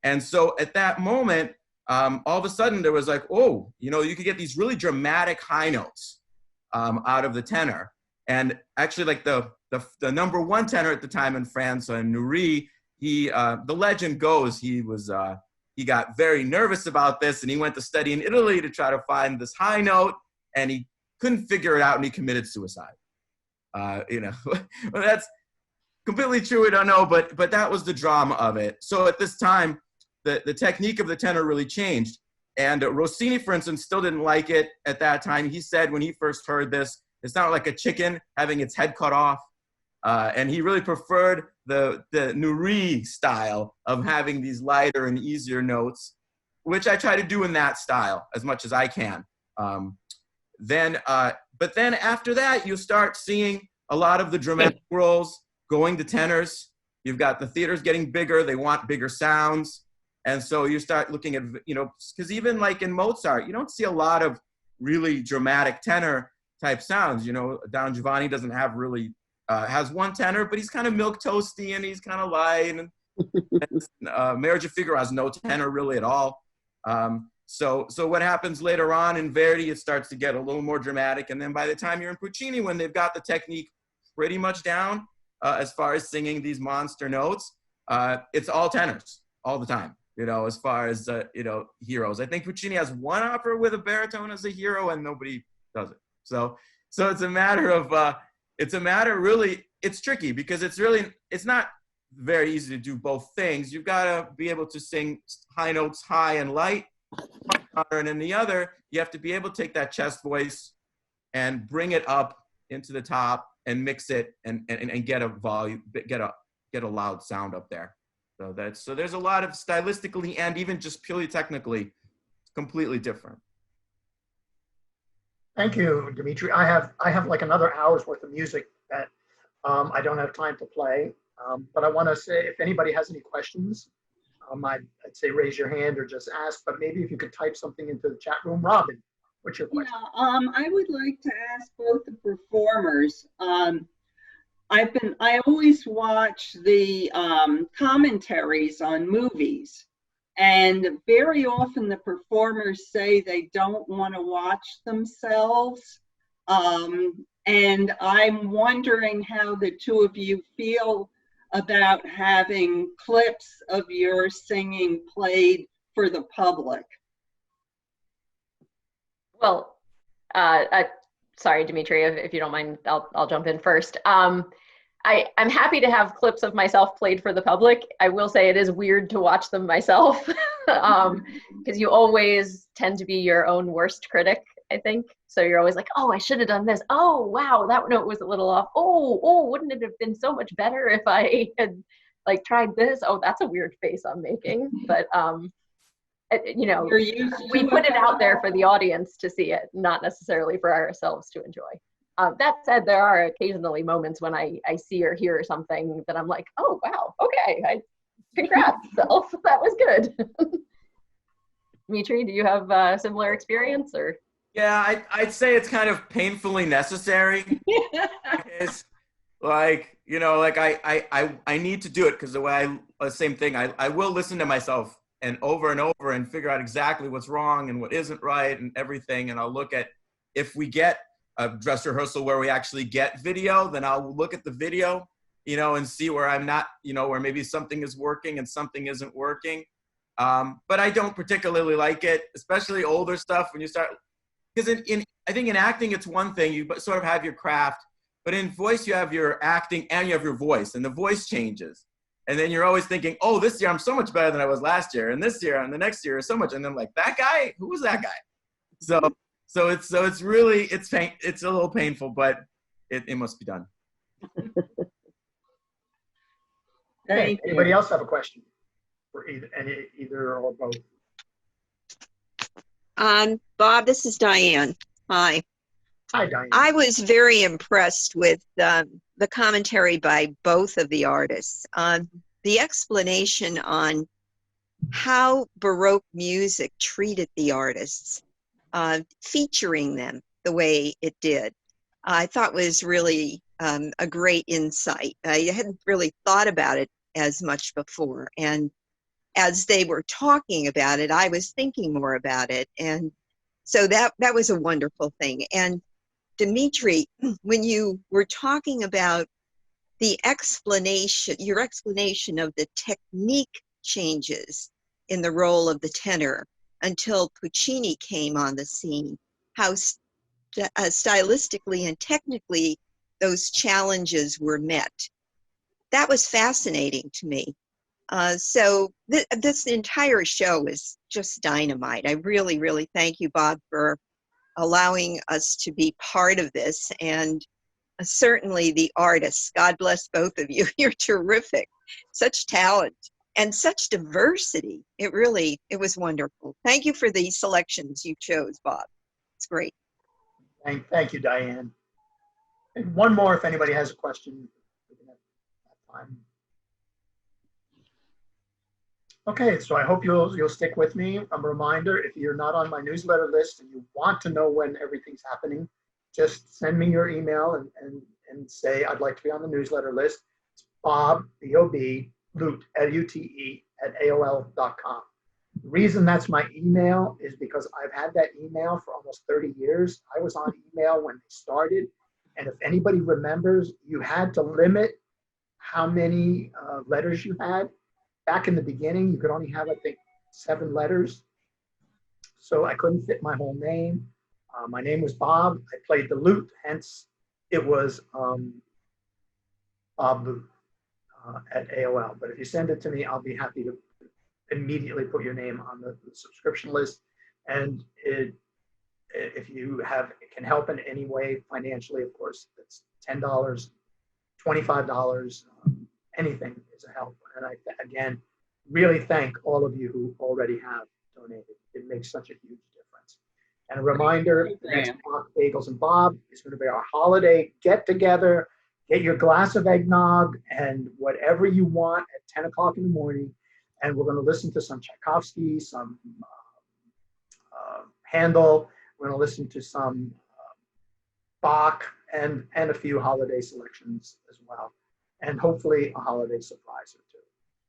And so at that moment, all of a sudden there was like, oh, you could get these really dramatic high notes out of the tenor. And actually like the number one tenor at the time in France, Noury, the legend goes, he got very nervous about this and he went to study in Italy to try to find this high note, and he couldn't figure it out and he committed suicide. Well, that's completely true, we don't know, but that was the drama of it. So at this time, the technique of the tenor really changed. And Rossini, for instance, still didn't like it at that time. He said when he first heard this, it sounded like a chicken having its head cut off. And he really preferred the Noury style of having these lighter and easier notes, which I try to do in that style as much as I can. But then after that, you start seeing a lot of the dramatic roles going to tenors. You've got the theaters getting bigger. They want bigger sounds. And so you start looking at, because even like in Mozart, you don't see a lot of really dramatic tenor type sounds. Don Giovanni doesn't have really, has one tenor, but he's kind of milquetoasty and he's kind of light. And Marriage of Figaro has no tenor really at all. So what happens later on in Verdi, it starts to get a little more dramatic. And then by the time you're in Puccini, when they've got the technique pretty much down, as far as singing these monster notes, it's all tenors all the time, as far as, heroes. I think Puccini has one opera with a baritone as a hero and nobody does it. So it's a matter of, really, it's tricky because it's not very easy to do both things. You've got to be able to sing high notes high and light, and in the other, you have to be able to take that chest voice and bring it up into the top and mix it and get a volume, get a loud sound up there. So there's a lot of stylistically and even just purely technically completely different. Thank you, Dmitri. I have like another hour's worth of music that I don't have time to play, but I want to say if anybody has any questions, I'd say raise your hand or just ask, but maybe if you could type something into the chat room. Robin, what's your question? Yeah, I would like to ask both the performers. I always watch the commentaries on movies, and very often the performers say they don't want to watch themselves. And I'm wondering how the two of you feel about having clips of your singing played for the public. Well, sorry, Dmitri, if you don't mind, I'll jump in first. I'm happy to have clips of myself played for the public. I will say it is weird to watch them myself because you always tend to be your own worst critic, I think. So you're always like, oh, I should have done this. Oh, wow, that note was a little off. Oh, wouldn't it have been so much better if I had like tried this? Oh, that's a weird face I'm making. But you know, we put it out there for the audience to see it, not necessarily for ourselves to enjoy. That said, there are occasionally moments when I see or hear something that I'm like, oh, wow, okay, congrats, self, that was good. Dmitri, do you have a similar experience or? Yeah, I'd say it's kind of painfully necessary. It's like, you know, like I need to do it because the way same thing, I will listen to myself and over and figure out exactly what's wrong and what isn't right and everything. And I'll look at, if we get a dress rehearsal where we actually get video, then I'll look at the video, you know, and see where I'm not, you know, where maybe something is working and something isn't working. But I don't particularly like it, especially older stuff when you start, because I think in acting, it's one thing, you sort of have your craft, but in voice, you have your acting and you have your voice, and the voice changes. And then you're always thinking, oh, this year I'm so much better than I was last year, and this year and the next year is so much. And then like, that guy, who was that guy? So it's really, it's a little painful, but it must be done. Okay. Anybody else have a question for either or both? Bob, this is Diane. Hi. Hi, Diane. I was very impressed with the commentary by both of the artists. The explanation on how Baroque music treated the artists, featuring them the way it did, I thought was really a great insight. I hadn't really thought about it as much before. And as they were talking about it, I was thinking more about it. And so that was a wonderful thing. And Dmitri, when you were talking about the explanation, your explanation of the technique changes in the role of the tenor until Puccini came on the scene, how stylistically and technically those challenges were met. That was fascinating to me. So this entire show is just dynamite. I really, really thank you, Bob, for allowing us to be part of this. And certainly the artists, God bless both of you. You're terrific. Such talent and such diversity. It was wonderful. Thank you for the selections you chose, Bob. It's great. Thank you, Diane. And one more if anybody has a question. Okay, so I hope you'll stick with me. A reminder, if you're not on my newsletter list and you want to know when everything's happening, just send me your email and say, I'd like to be on the newsletter list. It's Bob, B-O-B, Lute, L-U-T-E, @AOL.com. The reason that's my email is because I've had that email for almost 30 years. I was on email when they started. And if anybody remembers, you had to limit how many letters you had. Back in the beginning, you could only have, I think, 7 letters. So I couldn't fit my whole name. My name was Bob. I played the lute, hence it was Bob Lute. at AOL. But if you send it to me, I'll be happy to immediately put your name on the subscription list. And if you can help in any way financially, of course, it's $10, $25, anything is a help. And I, again, really thank all of you who already have donated. It makes such a huge difference. And a reminder, the next Bach Bagels and Bob is going to be our holiday get-together. Get your glass of eggnog and whatever you want at 10 o'clock in the morning. And we're going to listen to some Tchaikovsky, some Handel. We're going to listen to some Bach and a few holiday selections as well. And hopefully a holiday surprise or two.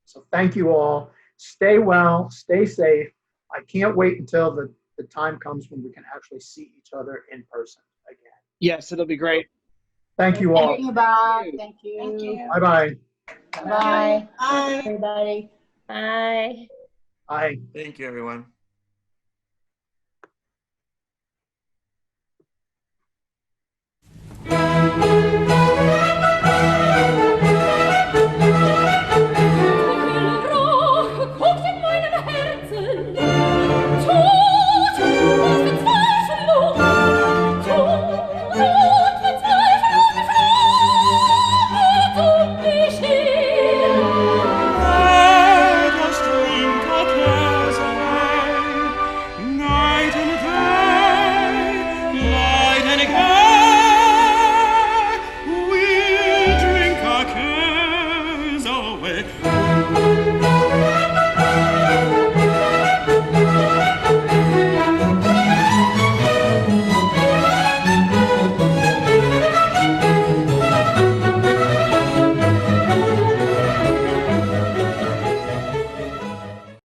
So thank you all. Stay well, stay safe. I can't wait until the time comes when we can actually see each other in person again. Yes, it'll be great. Thank you all. Thank you, Bob. Thank you. Thank you. Bye-bye. Bye. Bye, everybody. Bye. Bye. Thank you, everyone.